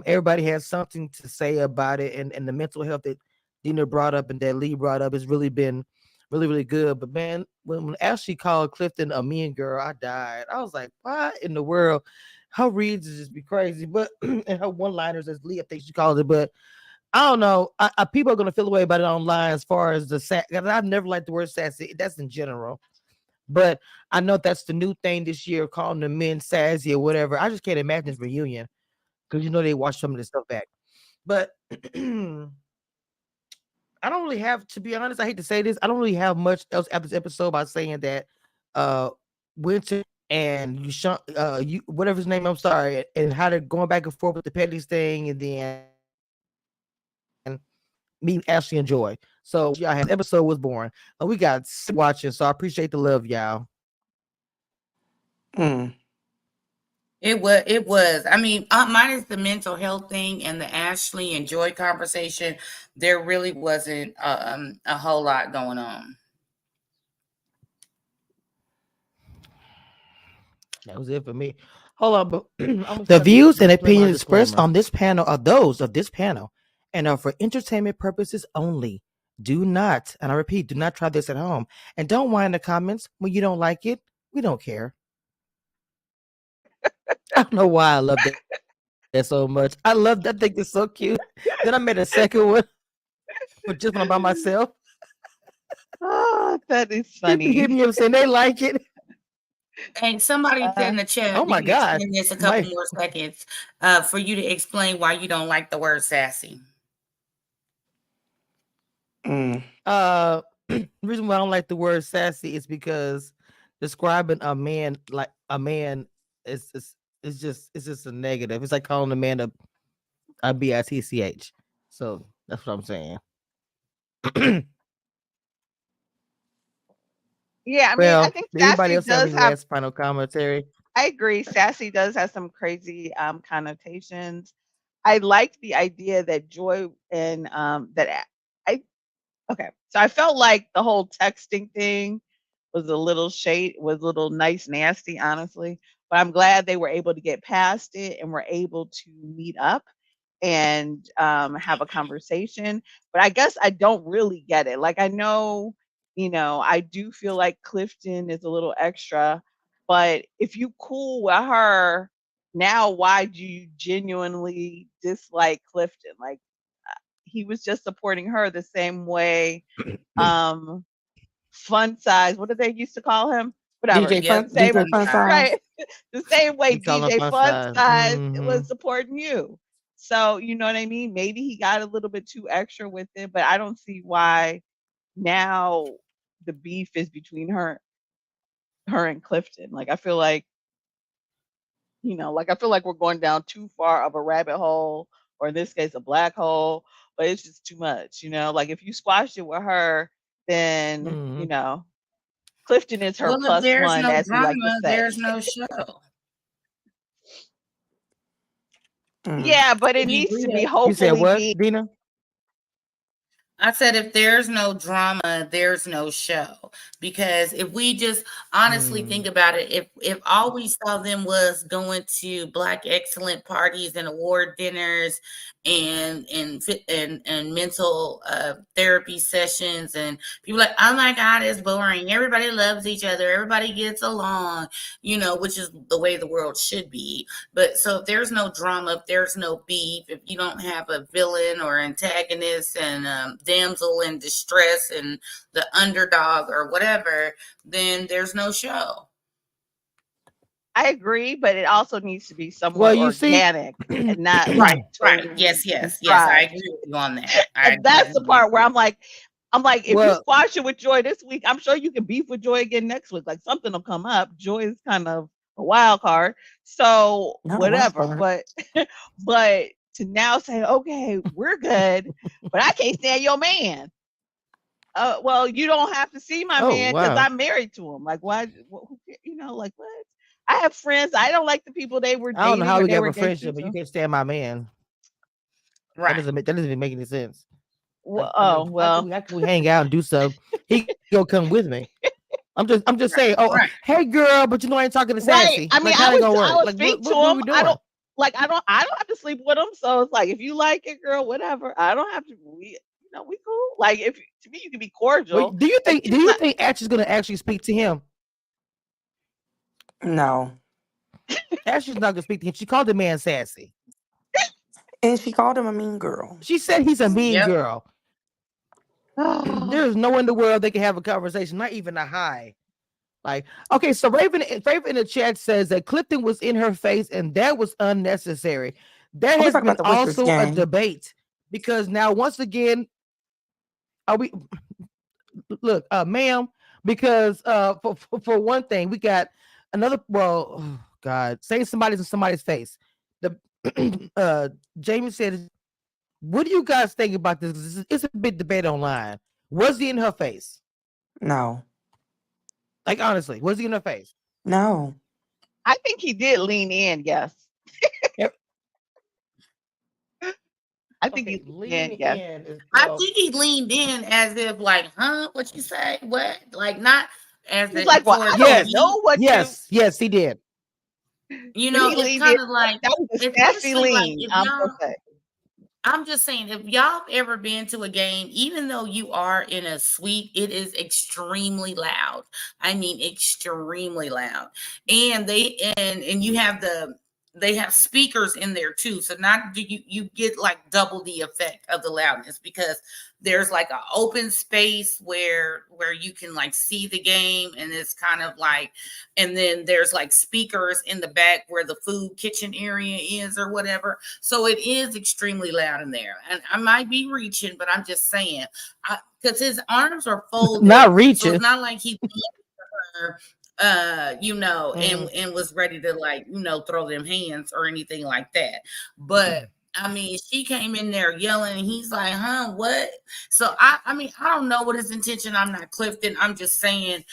everybody has something to say about it, and the mental health that Dina brought up and that Lee brought up has really been really good. But man, when Ashley called Clifton a mean girl, I died. I was like, what in the world? Her reads is just be crazy, but and her one liners, as Lee I think she calls it, but I don't know. People are gonna feel away about it online as far as the sass. I've never liked the word sassy. That's in general, but I know that's the new thing this year, calling the men sassy or whatever. I just can't imagine this reunion because they watch some of this stuff back. But I don't really have, to be honest. I hate to say this. I don't really have much else after this episode about saying that uh Winter and you whatever his name, I'm sorry, and how they're going back and forth with the Petty's thing, and then meeting Ashley and Joy. So y'all had episode was boring. We got watching, so I appreciate the love, y'all. Mm. It was. I mean, minus the mental health thing and the Ashley and Joy conversation, there really wasn't a whole lot going on. That was it for me. Hold on, but I'm gonna the The start this views and disclaimer. opinions expressed Disclaimer. on this panel are those of this panel and are for entertainment purposes only. Do not, and I repeat, do not try this at home. And don't whine in the comments when you don't like it. We don't care. I don't know why I love that so much. I love that. I think it's so cute. Then I made a second one, but just when I'm by myself. Oh, that is People hit me funny. up saying they like it. And somebody said in Uh, the chat, Oh you my can God. extend this a couple My more seconds for you to explain why you don't like the word sassy. Mm. the reason why I don't like the word sassy is because describing a man like a man is just a negative. It's like calling a man a bitch. So that's what I'm saying. yeah, I mean, I Well, think did anybody sassy else have does any have. last final commentary? I agree. Sassy does have some crazy connotations. I like the idea that Joy and I okay. So I felt like the whole texting thing was a little nice nasty, honestly. But I'm glad they were able to get past it and were able to meet up and have a conversation. But I guess I don't really get it. Like I know, I do feel like Clifton is a little extra, but if you cool with her, now why do you genuinely dislike Clifton? Like he was just supporting her the same way um fun size, what did they used to call him? Whatever. DJ Yep, Fun, The same DJ fun Fun size. Size. right. The same way We call him DJ fun Fun size. Size Hmm. was supporting you. So, you know what I mean? Maybe he got a little bit too extra with it, but I don't see why now the beef is between her and Clifton. Like I feel like, like I feel like we're going down too far of a rabbit hole, or in this case a black hole, but it's just too much. Like if you squash it with her, then, Hmm. Clifton is her Well, if plus there's one, no as we like to drama, say. there's no show. Mm. Yeah, but it If you needs to read be it, You said hopefully what, be. Dina? I said, if there's no drama, there's no show. Because if we just honestly Mm. think about it, if all we saw them was going to Black excellent parties and award dinners and mental therapy sessions, and people like, oh my God, it's boring. Everybody loves each other. Everybody gets along. Which is the way the world should be. But so if there's no drama, if there's no beef, if you don't have a villain or antagonist and damsel in distress and the underdog or whatever, then there's no show. I agree, but it also needs to be Well, somewhat you see, organic and not Right, like right. totally Yes, yes, yes. I contrived. agree with you on that. I And that's the definitely part where agree. I'm like, if you well, squash it with Joy this week, I'm sure you can beef with Joy again next week. Like something will come up. Joy is kind of a wild card. So Not a wild whatever. card. But to now say, okay, we're good, but I can't stand your man. Well, you don't have to see my oh man because wow, I'm married to him. Like, why? Like what? I have friends. I don't like the people they were I don't know dating how or we they got were a engaged to. friendship, but you So, can't stand my man. Right. That doesn't even make any sense. Like, I oh mean, well, how can we hang out and do stuff? He gonna come with me. I'm just Right. saying. Oh, Right. hey girl, but I ain't talking to right. Sassy. I mean, Like, how they gonna I work? would Like, speak to what are him. we I doing? don't like. I don't have to sleep with him. So it's like if you like it, girl, whatever. I don't have to. We cool. Like if to me, you can be cordial, Wait, do you but think? Do he's you not. think Ashley's gonna actually speak to him? No. Ashley's not gonna speak to him. She called the man Sassy. And she called him a mean girl. She said he's a mean Yep. girl. There's no one in the world they can have a conversation, not even a hi. Like, okay, so Raven in the chat says that Clifton was in her face and that was unnecessary. There Are we has talking been about the Whispers also a game? debate because now once again, are we look, ma'am, because for one thing, we got another oh, God, saying somebody's in somebody's face. The Jamie said, what do you guys think about this? It's a big debate online. Was he in her face? No. Like honestly, was he in her face? No. I think he did lean in. Yes, Yep. I think he Okay, leaned in. leaning Yes. in is I well. think he leaned in as if like, huh? What you say? What? Like not as He's the like, well, for I the don't Yes, beat. know what you. yes, he did. You But know, he it's leaned in. kind of like, That was a sassy especially like lean. if I'm gonna y'all say. I'm just saying, if y'all ever been to a game, even though you are in a suite, it is extremely loud. I mean, extremely loud. And and you have they have speakers in there too. So not do you get like double the effect of the loudness, because there's like an open space where you can like see the game, and it's kind of like, and then there's like speakers in the back where the food kitchen area is or whatever. So it is extremely loud in there. And I might be reaching, but I'm just saying, because his arms are folded, Not so it's reaching. not like he her, and was ready to, like, throw them hands or anything like that. But I mean, she came in there yelling, and he's like, "Huh, what?" So I mean, I don't know what his intention. I'm not Clifton. I'm just saying,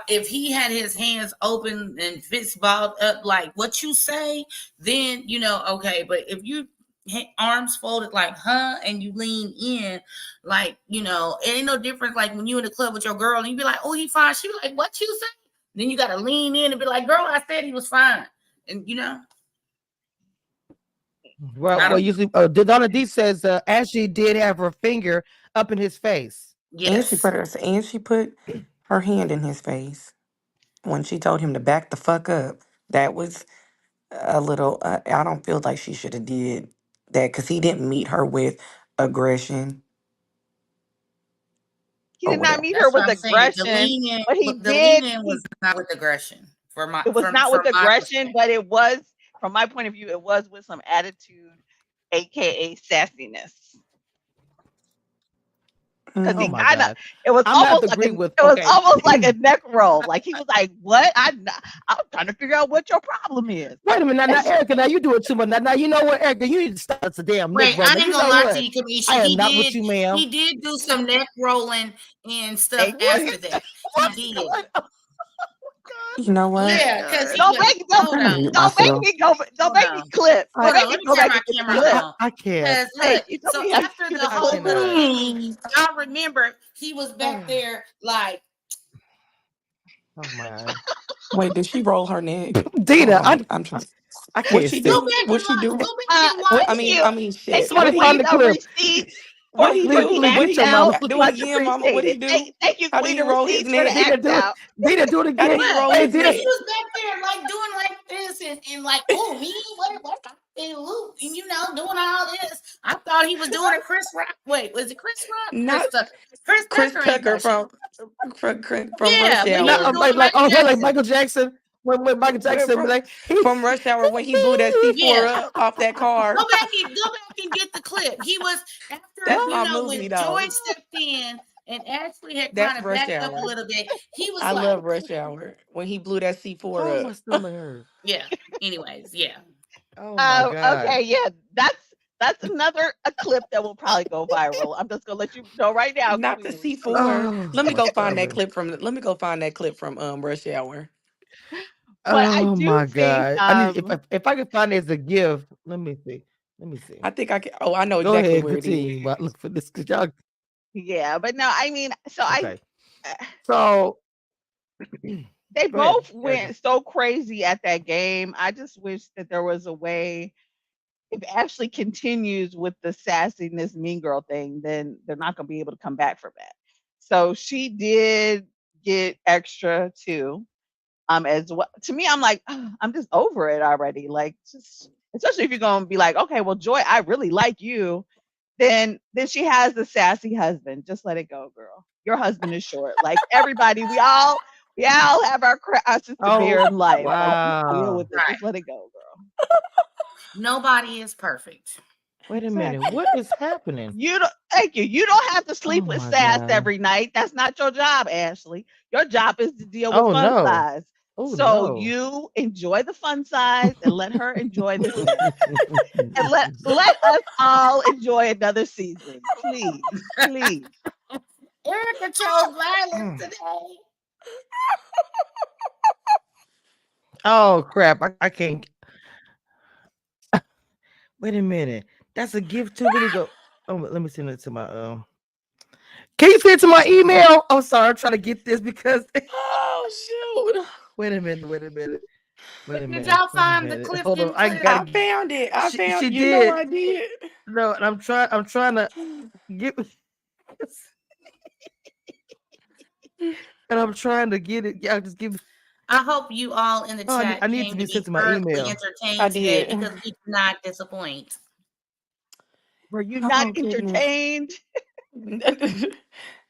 if he had his hands open and fists balled up, like what you say, then okay. But if you arms folded like and you lean in, like, it ain't no difference. Like when you in the club with your girl and you be like, "Oh, he fine," she be like, "What you say?" Then you gotta lean in and be like, "Girl, I said he was fine." And I Well, don't. usually, Donna D says Ashley did have her finger up in his face. Yes. And she put her hand in his face when she told him to back the fuck up. That was a little. I don't feel like she should have did that because he didn't meet her with aggression He or did not whatever. meet her That's what with I'm saying. aggression, but he The did. lean in was not with aggression for my It was not from with my aggression, perspective. but it was, from my point of view, it was with some attitude, aka sassiness. Because Oh he Mm. my kind of, God. it was I'm gonna have to almost like agree it with was okay. almost like a neck roll. Like he was like, "What? I'm trying to figure out what your problem is." Wait a minute, now, And now, Erica, now you doing too much. Now you know what, Erica, you need to stop. It's a damn Nick Wait, roll. I Now ain't you gonna know lie to what? you, Kamisha. I am not with you, ma'am. He did do some neck rolling and stuff hey, What after is that. He what's did. going on? Oh God. You know Oh what? my Yeah, because God. he don't was. make I'm Hold gonna on. mute don't make myself. me go, don't Hold make me on. clip, I, don't Hold make on. me Let me go turn back my and get the camera clip. on. I can't. Because Hey, look, you told so me you have to after cue the the I whole clip. cannot. little thing, Mm. y'all remember he was back Oh there like, my God. Wait, did she roll her neck? Hold Dina, on. I'm trying. I What can't she go stand. do? back What and she watch. do? Go back and What? watch Thank it. you. Hey, Thank Shit. you. What somebody he Queen find do? the of clip. receipts What for he Please, do? the please What act mute he your do? mouth. out. Do it Much again, Mama. What he appreciated. do? Thank you, How did Queen he of roll his receipts, for the neck? Dina, act do it. out. Dina, do it How did again. he Look, roll Hey, his Dina. he neck? was back there like doing like this and like, "Oh, me, what, and Luke, and doing all this." I thought he was doing a Chris Rock. Wait, was it Chris Rock? Not Chris Tucker. Chris Chris Tucker ain't Tucker touching. from Rush Yeah, but he Not was Hour. doing like Michael like Jackson. Michael Jackson. When Michael Where Jackson be like, he from Rush Hour when he blew that C4 Yeah, up off that car. go back and get the clip. He was after That's my movie when Joy though. stepped in and Ashley had That's kind of Rush backed up a Hour. little bit. He was I like, love Rush Hour when he blew that C4 oh up. my stomach hurt. yeah. Anyways, yeah. Oh my God. Okay, yeah, that's another a clip that will probably go viral. I'm just gonna let you know right now, Not the Queen of receipts. C4. Oh Let me my go find that stomach. clip from. Let me go find that clip from Rush Hour. But I Oh do my think, God. I need if I can find it as a gift. Let me see. Let me see. I think I can. Oh, I know Go exactly ahead, where it is. continue. But look for this because y'all. yeah, but no, I mean, so Okay. So they go ahead, both Erica. went so crazy at that game. I just wish that there was a way, if Ashley continues with the sassiness mean girl thing, then they're not going to be able to come back from that. So she did get extra too. As well. To me, I'm like, "Ugh, I'm just over it already. Like, just especially if you're going to be like, okay, well, Joy, I really like you. Then she has the sassy husband. Just let it go, girl. Your husband is short. Like everybody, we all have our crosses to bear Oh in life. Like just deal wow. with it. Right. Just let it go, girl. Nobody is perfect. Wait a minute. Exactly. What is happening? You don't thank you. You don't have to sleep Oh with my sass God. every night. That's not your job, Ashley. Your job is to deal with Oh fun no. size. Oh So no. you enjoy the fun size and let her enjoy the sass. And let us all enjoy another season. Please. Please. Erica chose violence today. Oh crap. I can't. Wait a minute. That's a gift too. Let me go. Oh, let me send it to my Can you send it to my email? I'm sorry. I'm trying to get this because Oh shoot! wait a minute. Wait a minute. Wait a Did minute. y'all Wait a find the minute. Hold on. Clifton I clip? gotta. I found it. I She found. You know did. I did. No, and I'm trying. I'm trying to get. And I'm trying to get it. Yeah, just give. I hope you all in the Oh, chat I need to came be to sent be to my thoroughly email. I entertained today did. because we do not disappoint. Were you not Oh goodness. entertained?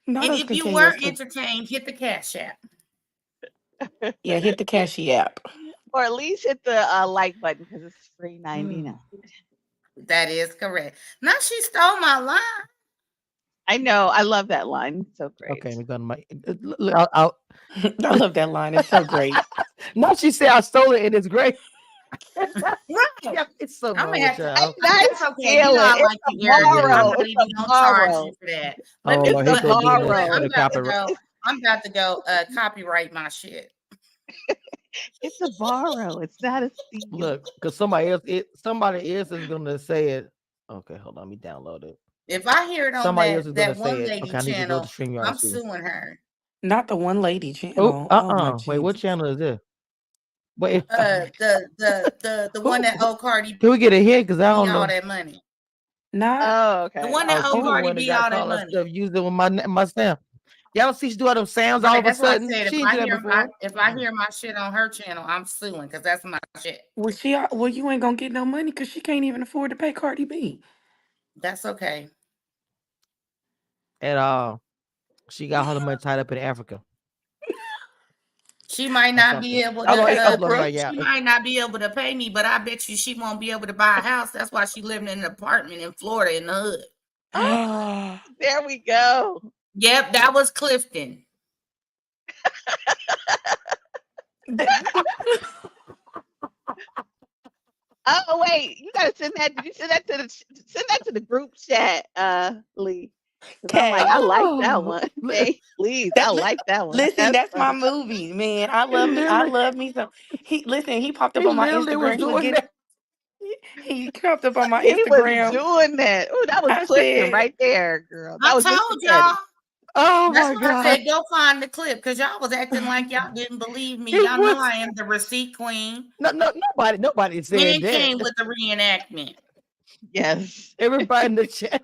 Not And us if you continue were us to. entertained, hit the cash app. Yeah, hit the Cashy app. Or at least hit the like button because it's free Mm. 99. That is correct. Now she stole my line. I know. I love that line. So great. Okay, we got my. Look, I'll. I love that line. It's so great. No, she said I stole it and it's great. Right. Yeah, it's something I'm wrong gonna with have to. I'm y'all. not That's okay. You know stealing. I It's like a to argue. I'm Yeah. borrow. not It's a even gonna charge borrow. you for that. Let Oh me. It's Lord, a here go D You know Nick what? for borrow. the copyright. I'm about to go. Copyright my shit. It's a borrow. It's not a steal. Look, because somebody else is gonna say it. Okay, hold on, let me download it. If I hear it on Somebody else is that gonna say one it. lady Okay, I need to go to channel, StreamYard I'm too. suing her. Not the one lady Oh, channel. Oh my wait, what Jesus. channel is this? Wait, The one that who, owe Cardi can we get a hint? Because I B don't all know. that money. Not. Oh, The okay. one that Oh, owe she the Cardi one that B got all that called that money. stuff used it with my stamp. Y'all see she do all them sounds all Right. of a That's why I sudden. said She didn't do that before. if I hear my shit on her channel, I'm suing because that's my shit. Well, well, you ain't gonna get no money because she can't even afford to pay Cardi B. That's okay. And she got all the money tied up in Africa She might or not something. be able Oh no, Okay, to uploaded Oprah. right, yeah. she might not be able to pay me, but I bet you she won't be able to buy a house. That's why she living in an apartment in Florida in the hood. Oh, there we go. Yep, that was Clifton. Oh wait, you gotta send that. Did you send that to the group chat, Lee? Because I'm like, Okay. I like that Oh, one. Thank please, I That like that one. listen, That's that's my funny. movie, man. I he love me. I literally, love me some. He popped up he on my literally was Instagram. doing that. He popped up on my He was Instagram. doing that. Oh, that was I Clifton said, right there, girl. I That was Mr. told y'all. Petty. Oh That's my why I god, said go find the clip because y'all was acting like y'all didn't believe me. it Y'all know was I am the receipt queen nobody said and that. came with the reenactment. Yes. Everybody in the chat,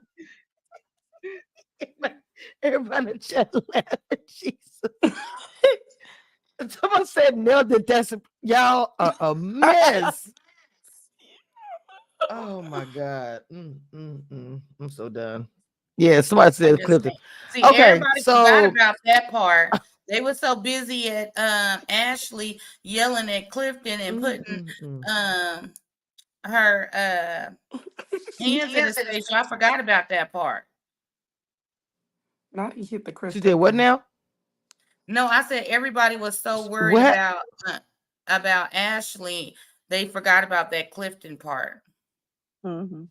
everybody in the chat laughing. Jesus, someone said nailed it. That's y'all are a mess. Oh my god, I'm so done. Yeah, somebody I'm said just Clifton. saying. See, Okay, everybody forgot so about that part. They were so busy at Ashley yelling at Clifton and mm, putting mm, mm. um her hands in his face. Y'all forgot about that part. not he hit the She did crystal. what now? No, I said everybody was so worried What? about Ashley, they forgot about that Clifton part. Hmm.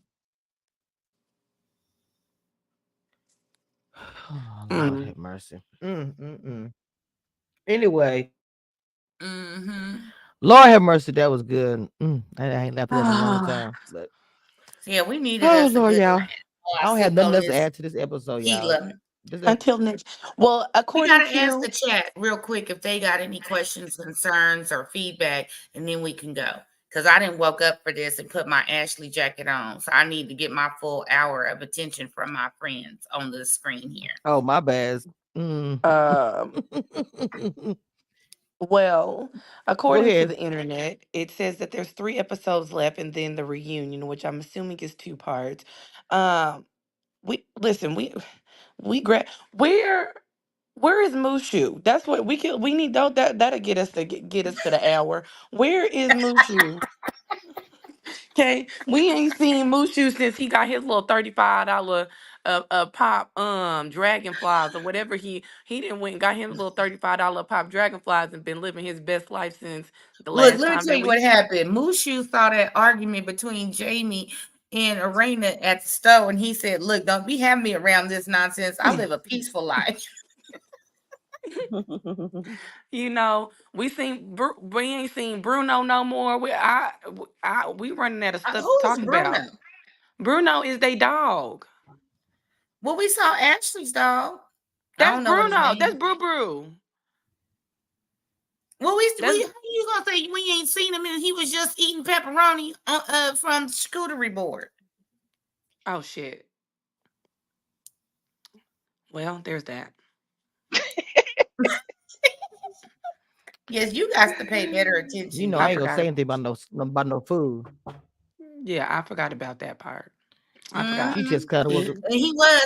Oh, Lord Mm. have mercy. Anyway, Mm-hmm. Lord have mercy. That was good. I ain't laughed at that in a long Ah, time. But Yeah, we needed oh us a Lord, good y'all. laugh I while don't have sitting nothing on else to this add to this episode, y'all. Gila. This ep- until next. Well, We according gotta ask the to chat real quick if they got any questions, concerns, or feedback, and then we can go. Because I didn't woke up for this and put my Ashley jacket on. So I need to get my full hour of attention from my friends on the screen here. oh my bad. Mm. um well, Go according to ahead. the internet, it says that there's 3 episodes left and then the reunion, which I'm assuming is 2 parts. Um we listen, we grab where is Mushu? That's what we need though that'll get us to get us to the hour. Where is Mushu? Okay, we ain't seen Mushu since he got his little $35 pop dragonflies or whatever he didn't went and got him little $35 pop dragonflies and been living his best life since the Look, last let me time tell they you were what here. happened. Mushu saw that argument between Jamie and Arena at the store, and he said, "Look, don't be having me around this nonsense. I live a peaceful life." You know, we ain't seen Bruno no more. We running out of stuff to Who's talk Bruno? about. Bruno is they dog. Well, we saw Ashley's dog. I That's don't know what his Bruno. That's name. Brew Brew. Well, That's how you gonna say we ain't seen him and he was just eating pepperoni from the charcuterie board? oh shit. Well, there's that. Yes, you got to pay better You attention know, I I ain't then. gonna forgot. say anything about no food. Yeah, I forgot about that part. I forgot. She Mm-hmm. just kind of was. And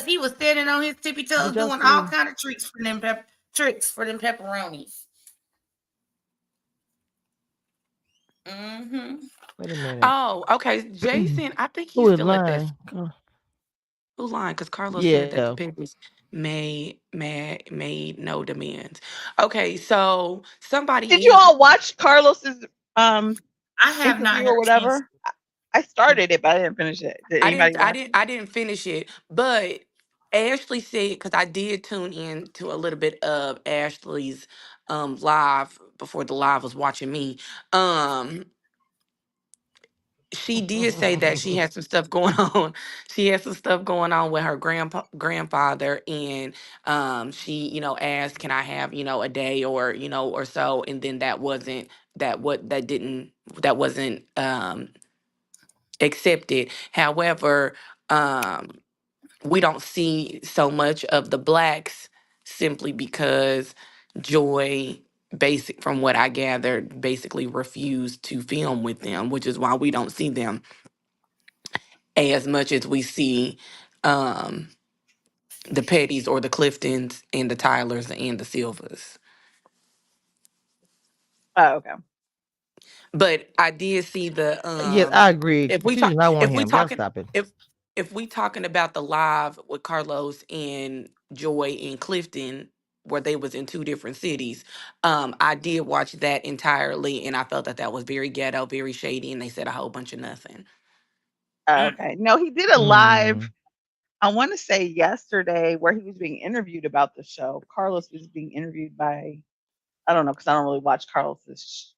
he was standing on his tippy toes Did y'all doing all see? kind of tricks for them pepperonis. Mm-hmm. Wait a minute. Oh, okay. Jason, I think Who he's is still at that lying? school line because Carlos said that the Yeah. papers made no demands. Okay, so Did you somebody all watch Carlos's um I have not interview had or a chance. whatever? I started it, but I didn't finish it. Did anybody watch it? I didn't finish it, but Ashley said because I did tune in to a little bit of Ashley's live before the live was watching me. Um she did say that she had some stuff going on. She had some stuff going on with her grandfather, and she asked, "Can I have a day or or so?" And then that wasn't that didn't that wasn't accepted. However, um, we don't see so much of the blacks simply because Joy basic from what I gathered basically refused to film with them, which is why we don't see them as much as we see um the Pettys or the Cliftons and the Tylers and the Silvers. Oh, okay. But I did see the Yes, I agree. if we She did talk not want if we him. Y'all talking stop it. if if we talking about the live with Carlos and Joy and Clifton where they was in two different cities, I did watch that entirely and I felt that that was very ghetto, very shady, and they said a whole bunch of nothing. Oh, Mm. okay. No, he did a live, Mm. I want to say yesterday, where he was being interviewed about the show. Carlos was being interviewed by, I don't know, because I don't really watch Carlos's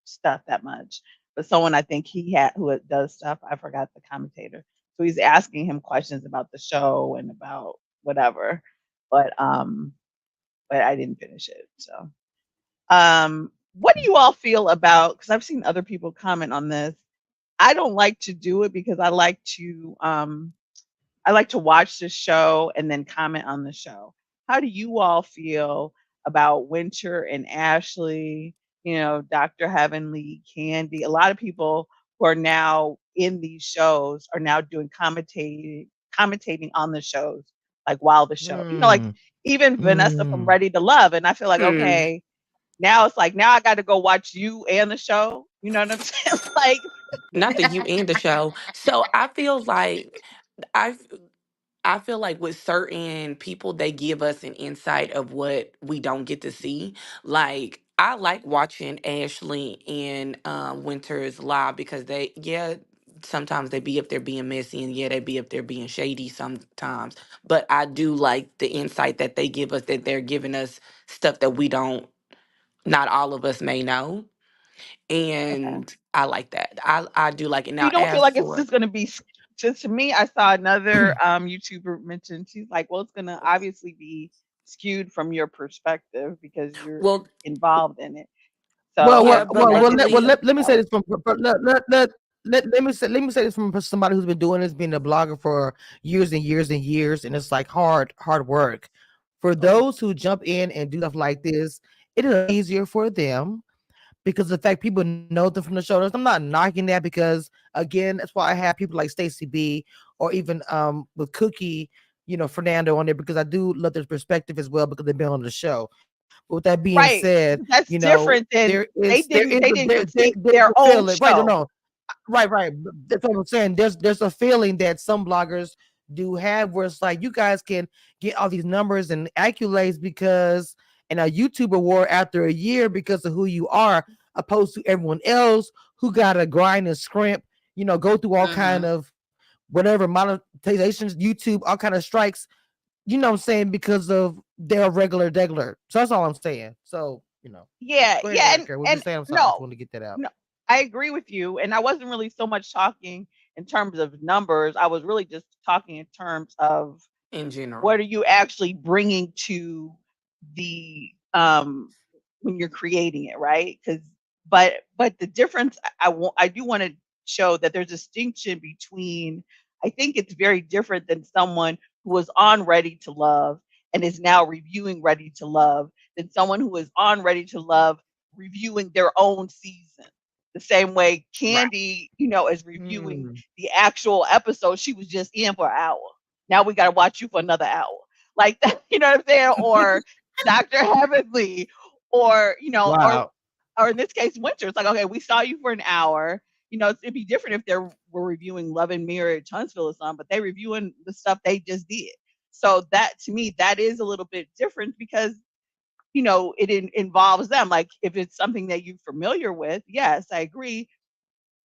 stuff that much, but someone I think he had who does stuff. I forgot the commentator. So he's asking him questions about the show and about whatever, but um, but I didn't finish it. So what do you all feel about? Because I've seen other people comment on this. I don't like to do it because I like to watch the show and then comment on the show. How do you all feel about Winter and Ashley, Dr. Heavenly, Candy? A lot of people who are now in these shows are now doing commentating on the shows, like while the show, like Mm. even Vanessa from Mm. Ready to Love. And I feel like, Hmm. okay, now it's like now I got to go watch you and the show. You know what I'm saying? Like, Not the you and the show. So I I feel like with certain people, they give us an insight of what we don't get to see. Like, I like watching Ashley and Winters live because sometimes they be up there being messy and yeah, they be up there being shady sometimes. But I do like the insight that they give us, that they're giving us stuff that not all of us may know. okay. And I like that. I do like it. You Now, don't feel as like it's for, just going to be just to me. I saw another YouTuber mention, she's like, well, it's going to obviously be skewed from your perspective because you're well, involved in it. Well, So yeah, well, you but well, know, well. give me Let, luckily, some let me say insight. this let me say this from somebody who's been doing this, being a blogger for years and years and years, and it's like hard work. For Mhm. those who jump in and do stuff like this, it is easier for them because of the fact people know them from the show. I'm not knocking that because again, that's why I have people like Stacey B or even with Cookie, Fernando on there because I do love their perspective as well because they've been on the show. But with that being Right. said, But that's different than they didn't critique there's their a own feeling, right? show. No, right, right. That's what I'm saying. There's a feeling that some bloggers do have where it's like you guys can get all these numbers and accolades because and a YouTube award after a year because of who you are, opposed to everyone else who got to grind and scrimp, go through all kind Mm-hmm. of whatever monetizations, YouTube, all kind of strikes. You know what I'm saying because of their regular degular. So that's all I'm saying. So Yeah, go ahead, yeah, Erica. What you and saying? I'm sorry. I just no, want to get that out. no, I agree with you. And I wasn't really so much talking in terms of numbers. I was really just talking in terms of in general. what are you actually bringing to the when you're creating it, right? Because but the difference I do want to show that there's a distinction between. I think it's very different than someone who was on Ready to Love and is now reviewing Ready to Love than someone who is on Ready to Love reviewing their own season. The same way Right. Candy, is reviewing Hmm. the actual episode she was just in for an hour. Now we got to watch you for another hour. Like that, you know what I'm saying? Or Dr. Heavenly, or, Wow. or in this case, Winter. It's like, okay, we saw you for an hour. It'd be different if they were reviewing Love and Marriage, Huntsville or something, but they reviewing the stuff they just did. So that to me, that is a little bit different because it involves them. Like if it's something that you're familiar with, yes, I agree.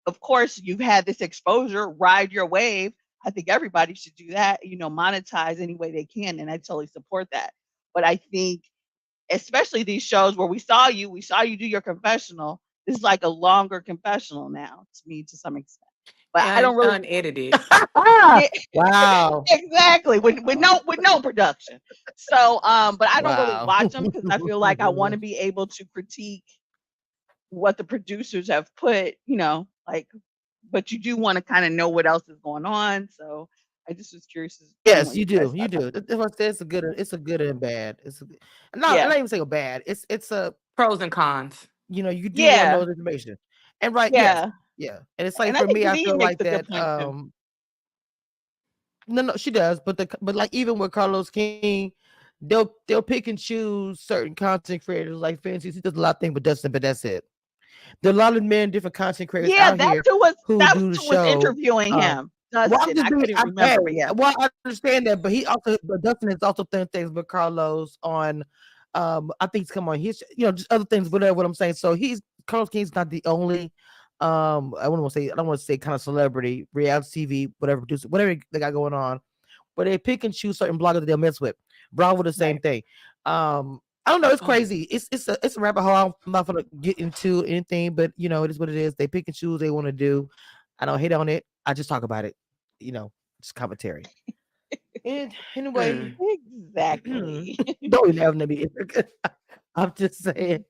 Of course, you've had this exposure, ride your wave. I think everybody should do that, monetize any way they can. And I totally support that. But I think, especially these shows where we saw you do your confessional. This is like a longer confessional now to me to some extent. But I don't really, Unedited. yeah, Wow. exactly, with no production. So, but I don't really Wow. watch them because I feel like I want to be able to critique what the producers have put, like, but you do want to kind of know what else is going on. So I just was curious as seeing Yes, what you you do. guys You thought about do. That's what I said. It's a good and bad. it. Not Yeah, even say a bad. It's a Pros and cons. you do want to yeah, know the information. And right, yes. yeah. Yeah. And it's like And I for think me, I Janine feel makes like a good that point too. no, she does, but like even with Carlos King, they'll pick and choose certain content creators like Fancy. He does a lot of things, but that's it. There are a lot of men, different content creators Yeah, out here who that's do the who was show. interviewing him, Well, I'm Dustin. just I being, couldn't hey, remember, but yeah, well, I understand that, but Dustin has also done things with Carlos on, I think he's come on his, just other things, whatever. What I'm saying, so Carlos King's not the only, I don't want to say kind of celebrity, reality TV, whatever producer, whatever they got going on, but they pick and choose certain bloggers that they'll mess with. Bravo, the same right. thing. I don't know. It's Mm. crazy. It's a rabbit hole. I'm not gonna get into anything, but it is what it is. They pick and choose they want to do. I don't hate on it. I just talk about it. Just commentary. And anyway, Mm. Exactly. don't even have to be. I'm just saying.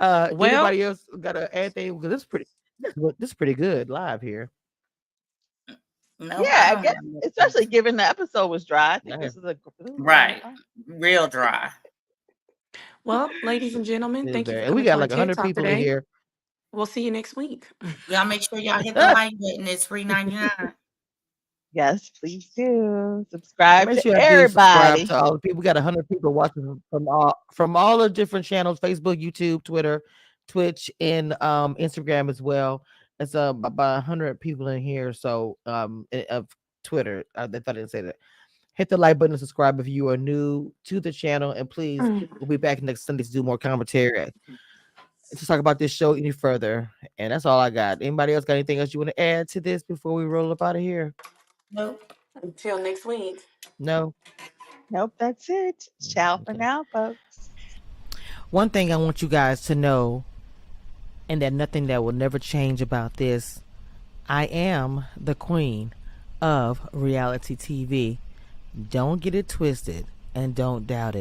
Well, Anybody else got to add anything? Because this is pretty good live here. No, Yeah, I I don't guess, have especially nothing. given the episode was dry. I think Yeah, this is going Right. fine. Real dry. well, ladies and gentlemen, it is thank you for very. And we coming got to our like TED 100 Talk people in today. here. We'll see you next week. Y'all make sure y'all hit the like button. It's $3.99. Yes, please do. Subscribe Make to sure I do subscribe everybody. to all the people. We got 100 people watching from all the different channels: Facebook, YouTube, Twitter, Twitch, and Instagram as well. It's about 100 people in here. So of Twitter. If I didn't say that, hit the like button and subscribe if you are new to the channel. And please, we'll be back next Sunday to do more commentary to talk about this show any further. And that's all I got. Anybody else got anything else you want to add to this before we roll up out of here? Nope. Until next week. No. Nope, that's it. Ciao for Okay. now, folks. One thing I want you guys to know, and that nothing that will never change about this, I am the queen of reality TV. Don't get it twisted and don't doubt it.